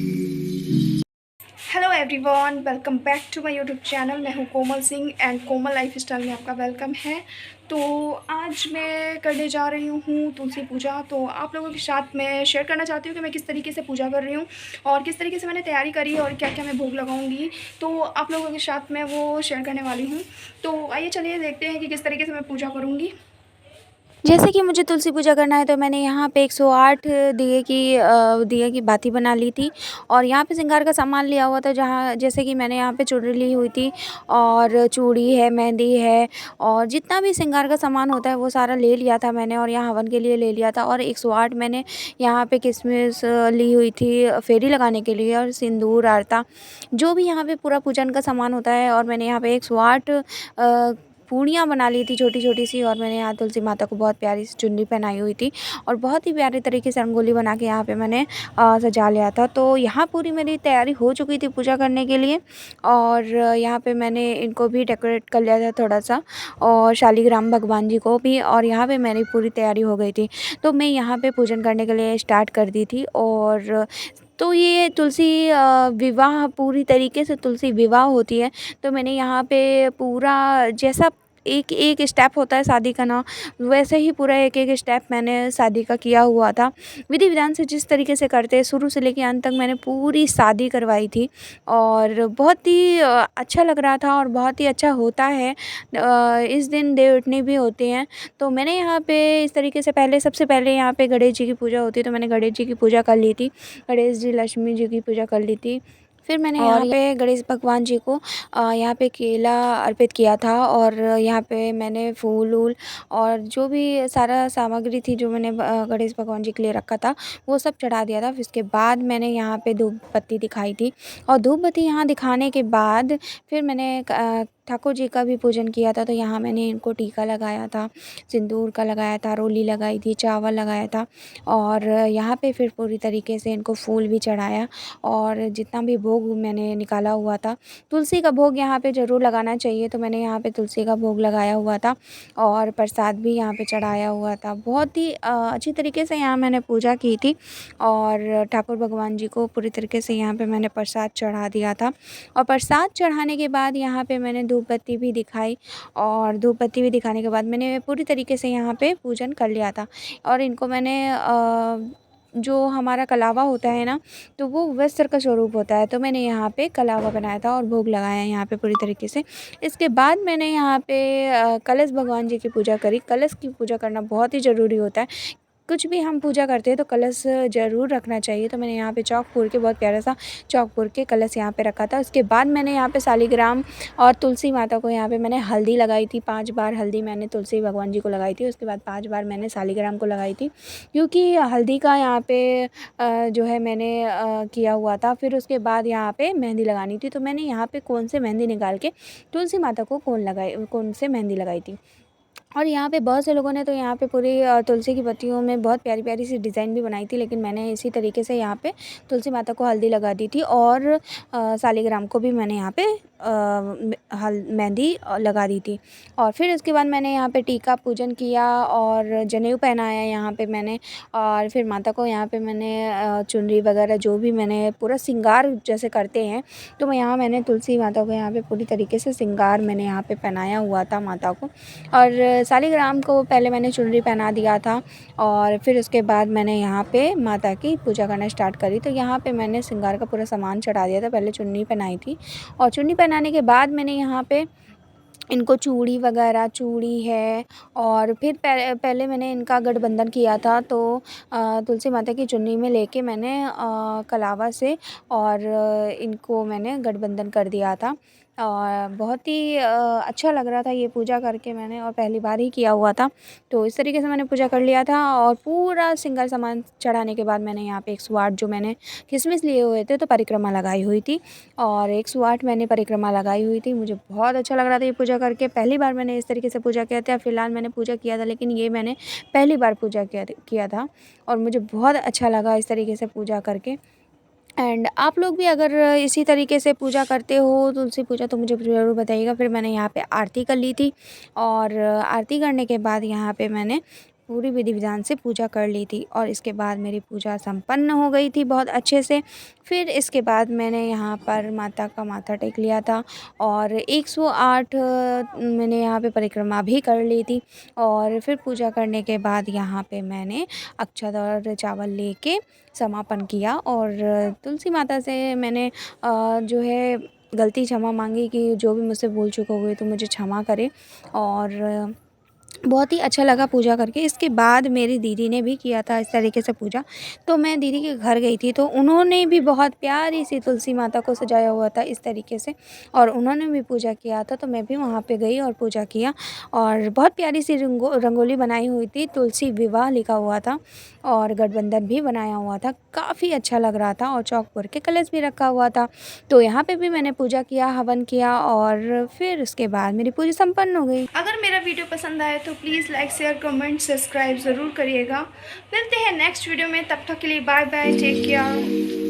Hello everyone, welcome back to my YouTube channel. मैं हूं Komal Singh and Komal lifestyle में आपका वेलकम है। तो आज मैं करने जा रही हूं तुलसी पूजा। तो आप लोगों के साथ मैं शेयर करना चाहती हूं कि मैं किस तरीके से पूजा कर रही हूं और किस तरीके से मैंने तैयारी करी है और क्या क्या मैं भोग लगाऊंगी। तो आप लोगों के साथ मैं वो शेयर करने वाली हूँ। तो आइए चलिए देखते हैं कि किस तरीके से मैं पूजा करूँगी। जैसे कि मुझे तुलसी पूजा करना है तो मैंने यहाँ पे 108 दिए की बाती बना ली थी और यहाँ पे श्रृंगार का सामान लिया हुआ था। जहाँ जैसे कि मैंने यहाँ पे चुनरी ली हुई थी और चूड़ी है, मेहंदी है और जितना भी श्रृंगार का सामान होता है वो सारा ले लिया था मैंने और यहाँ हवन के लिए ले लिया था। और 108 मैंने यहाँ पे किशमिश ली हुई थी फेरी लगाने के लिए और सिंदूर आरता जो भी यहाँ पे पूरा पूजन का सामान होता है। और मैंने यहाँ पे 108 पूड़ियाँ बना ली थी छोटी-छोटी सी और मैंने यहाँ तुलसी माता को बहुत प्यारी सी चुन्नी पहनाई हुई थी और बहुत ही प्यारे तरीके से रंगोली बना के यहाँ पे मैंने सजा लिया था। तो यहाँ पूरी मेरी तैयारी हो चुकी थी पूजा करने के लिए और यहाँ पे मैंने इनको भी डेकोरेट कर लिया था थोड़ा-सा और शालिग्राम भगवान जी को भी। और यहाँ पे मेरी पूरी तैयारी हो गई थी। तो मैं यहाँ पे पूजन करने के लिए स्टार्ट कर दी थी। और तो ये तुलसी विवाह पूरी तरीके से तुलसी विवाह होती है। तो मैंने यहाँ पे पूरा जैसा एक स्टेप होता है शादी का ना, वैसे ही पूरा एक स्टेप मैंने शादी का किया हुआ था। विधि विधान से जिस तरीके से करते हैं शुरू से लेके अंत तक मैंने पूरी शादी करवाई थी और बहुत ही अच्छा लग रहा था और बहुत ही अच्छा होता है। इस दिन देवउठनी भी होते हैं। तो मैंने यहाँ पे इस तरीके से पहले सबसे पहले यहाँ पे गणेश जी की पूजा होती है तो मैंने गणेश जी की पूजा कर ली थी। गणेश जी, लक्ष्मी जी की पूजा कर ली थी। फिर मैंने और यहाँ पे गणेश भगवान जी को यहाँ पे केला अर्पित किया था और यहाँ पे मैंने फूल-वूल और जो भी सारा सामग्री थी जो मैंने गणेश भगवान जी के लिए रखा था वो सब चढ़ा दिया था। फिर उसके बाद मैंने यहाँ पे धूप बत्ती दिखाई थी और धूप बत्ती यहाँ दिखाने के बाद फिर मैंने ठाकुर जी का भी पूजन किया था। तो यहाँ मैंने इनको टीका लगाया था, सिंदूर का लगाया था, रोली लगाई थी, चावल लगाया था और यहाँ पे फिर पूरी तरीके से इनको फूल भी चढ़ाया और जितना भी भोग मैंने निकाला हुआ था, तुलसी का भोग यहाँ पे ज़रूर लगाना चाहिए। तो मैंने यहाँ पे तुलसी का भोग लगाया हुआ था और प्रसाद भी यहाँ पे चढ़ाया हुआ था। बहुत ही अच्छी तरीके से यहाँ मैंने पूजा की थी और ठाकुर भगवान जी को पूरी तरीके से यहाँ पे मैंने प्रसाद चढ़ा दिया था। और प्रसाद चढ़ाने के बाद यहाँ पे मैंने धूप बत्ती भी दिखाई और धूप बत्ती भी दिखाने के बाद मैंने पूरी तरीके से यहाँ पे पूजन कर लिया था। और इनको मैंने जो हमारा कलावा होता है ना, तो वो वस्त्र का स्वरूप होता है। तो मैंने यहाँ पे कलावा बनाया था और भोग लगाया यहाँ पे पूरी तरीके से। इसके बाद मैंने यहाँ पे कलश भगवान जी की पूजा करी। कलश की पूजा करना बहुत ही ज़रूरी होता है। कुछ भी हम पूजा करते हैं तो कलश ज़रूर रखना चाहिए। तो मैंने यहाँ पे चौक फोड़ के बहुत प्यारा सा चौक फोड़ के कलश यहाँ पे रखा था। उसके बाद मैंने यहाँ पे शालिग्राम और तुलसी माता को यहाँ पे मैंने हल्दी लगाई थी। 5 बार हल्दी मैंने तुलसी भगवान जी को लगाई थी। उसके बाद 5 बार मैंने शालिग्राम को लगाई थी क्योंकि हल्दी का यहाँ पे जो है मैंने किया हुआ था। फिर उसके बाद यहाँ पे मेहंदी लगानी थी। तो मैंने यहाँ पे कोन से मेहंदी निकाल के तुलसी माता को कोन से मेहंदी लगाई थी। और यहाँ पे बहुत से लोगों ने तो यहाँ पे पूरी तुलसी की पत्तियों में बहुत प्यारी-प्यारी सी डिज़ाइन भी बनाई थी। लेकिन मैंने इसी तरीके से यहाँ पे तुलसी माता को हल्दी लगा दी थी और शालिग्राम को भी मैंने यहाँ पे मेहंदी लगा दी थी। और फिर उसके बाद मैंने यहाँ पे टीका पूजन किया और जनेऊ पहनाया यहाँ पे मैंने। और फिर माता को यहाँ पे मैंने चुनरी वगैरह जो भी मैंने पूरा श्रृंगार जैसे करते हैं, तो मैंने तुलसी माता को यहाँ पे पूरी तरीके से श्रृंगार मैंने यहाँ पे पहनाया हुआ था माता को। और शालिग्राम को पहले मैंने चुनरी पहना दिया था और फिर उसके बाद मैंने यहाँ पे माता की पूजा करना स्टार्ट करी। तो यहाँ पे मैंने श्रृंगार का पूरा सामान चढ़ा दिया था। पहले चुन्नी पहनाई थी और चुन्नी पहनाने के बाद मैंने यहाँ पे इनको चूड़ी वगैरह, चूड़ी है और फिर पहले मैंने इनका गठबंधन किया था। तो तुलसी माता की चुन्नी में लेके मैंने कलावा से और इनको मैंने गठबंधन कर दिया था। और बहुत ही अच्छा लग रहा था ये पूजा करके मैंने और पहली बार ही किया हुआ था। तो इस तरीके से मैंने पूजा कर लिया था और पूरा श्रृंगार सामान चढ़ाने के बाद मैंने यहाँ पे 108 जो मैंने किशमिश लिए हुए थे तो परिक्रमा लगाई हुई थी और 108 मैंने परिक्रमा लगाई हुई थी। मुझे बहुत अच्छा लग रहा था ये पूजा करके। पहली बार मैंने इस तरीके से पूजा किया था। फ़िलहाल मैंने पूजा किया था लेकिन ये मैंने पहली बार पूजा किया था और मुझे बहुत अच्छा लगा इस तरीके से पूजा करके। एंड आप लोग भी अगर इसी तरीके से पूजा करते हो तुलसी पूजा तो मुझे ज़रूर बताइएगा। फिर मैंने यहाँ पे आरती कर ली थी और आरती करने के बाद यहाँ पे मैंने पूरी विधि-विधान से पूजा कर ली थी और इसके बाद मेरी पूजा संपन्न हो गई थी बहुत अच्छे से। फिर इसके बाद मैंने यहाँ पर माता का माथा टेक लिया था और 108 मैंने यहाँ पे परिक्रमा भी कर ली थी और फिर पूजा करने के बाद यहाँ पे मैंने अक्षत और चावल लेके समापन किया और तुलसी माता से मैंने जो है गलती क्षमा माँगी कि जो भी मुझसे भूल चूक हो गई तो मुझे क्षमा करें और बहुत ही अच्छा लगा पूजा करके। इसके बाद मेरी दीदी ने भी किया था इस तरीके से पूजा, तो मैं दीदी के घर गई थी, तो उन्होंने भी बहुत प्यारी-सी तुलसी माता को सजाया हुआ था इस तरीके से और उन्होंने भी पूजा किया था, तो मैं भी वहाँ पे गई और पूजा किया और बहुत प्यारी-सी रंगोली बनाई हुई थी, तुलसी विवाह लिखा हुआ था और गठबंधन भी बनाया हुआ था। काफ़ी अच्छा लग रहा था और चौक के कलश भी रखा हुआ था। तो यहाँ पे भी मैंने पूजा किया, हवन किया और फिर उसके बाद मेरी पूजा संपन्न हो गई। अगर मेरा वीडियो पसंद आए तो please like share comment subscribe ज़रूर करिएगा। मिलते हैं नेक्स्ट वीडियो में, तब तक के लिए बाय बाय, टेक केयर।